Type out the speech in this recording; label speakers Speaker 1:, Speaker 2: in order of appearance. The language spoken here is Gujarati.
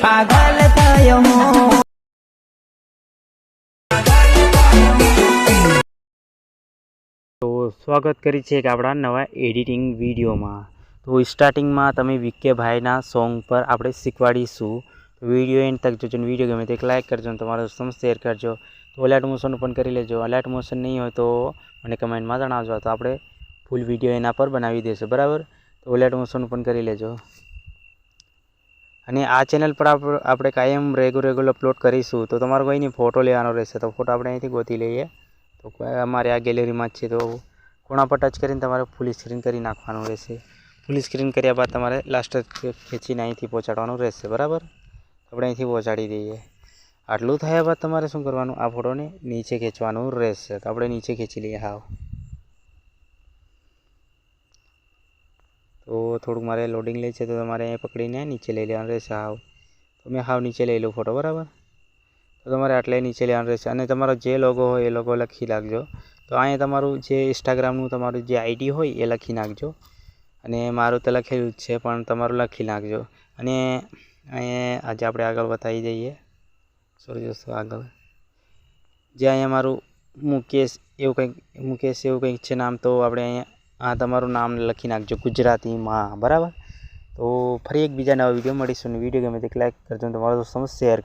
Speaker 1: પાગલ થયો હું।
Speaker 2: તો સ્વાગત કરી છે એક આપણા નવા એડિટિંગ વિડીયોમાં। તો સ્ટાર્ટિંગમાં તમે વિકે ભાઈના સોંગ પર આપણે શીખવાડીશું। વિડીયો એન્ડ તક જોજો, વિડીયો ગમે તો એક લાઇક કરજો અને તમારા દોસ્તોને શેર કરજો। તો અલર્ટ મોશન ઓપન કરી લેજો। અલર્ટ મોશન નહીં હોય તો મને કમેન્ટમાં જણાવજો, તો આપણે ફૂલ વિડીયો એના પર બનાવી દઈશું, બરાબર। તો અલર્ટ મોશન ઓપન કરી લેજો। અને આ ચેનલ પર આપણે કાયમ રેગ્યુલર અપલોડ કરીશું। તો તમારે કોઈની ફોટો લેવાનો રહેશે, તો ફોટો આપણે અહીંથી ગોતી લઈએ। તો અમારે આ ગેલેરીમાં જ છે, તો કોણા પર ટચ કરીને તમારે ફૂલ સ્ક્રીન કરી નાખવાનું રહેશે। ફૂલ સ્ક્રીન કર્યા બાદ તમારે લાસ્ટ ખેંચીને અહીંથી પહોંચાડવાનું રહેશે, બરાબર। આપણે અહીંથી પહોંચાડી દઈએ। આટલું થયા બાદ તમારે શું કરવાનું, આ ફોટોને નીચે ખેંચવાનું રહેશે। તો આપણે નીચે ખેંચી લઈએ હાવ। તો થોડુંક મારે લોડિંગ લે છે, તો તમારે અહીં પકડીને નીચે લઈ લેવાનું રહેશે હાવ। તો મેં હાવ નીચે લઈ લઉં ફોટો, બરાબર। તો તમારે આટલે નીચે લેવાનું રહેશે અને તમારો જે લોગો હોય એ લોગો લખી નાખજો। તો અહીંયા તમારું જે ઇન્સ્ટાગ્રામનું તમારું જે આઈડી હોય એ લખી નાખજો। અને મારું તો લખેલું જ છે, પણ તમારું લખી નાખજો। અને અહીંયા આજે આપણે આગળ બતાવી દઈએ, સોરી દોસ્તો, આગળ જે અહીંયા મારું મુકેશ એવું કંઈક છે નામ, તો આપણે અહીંયા તમારું નામ લખી નાખજો ગુજરાતીમાં, બરાબર। તો ફરી એક બીજા નવા વિડીયો મળીશું। વિડીયો ગમે તો લાઈક કરજો, તમારા દોસ્તોને શેર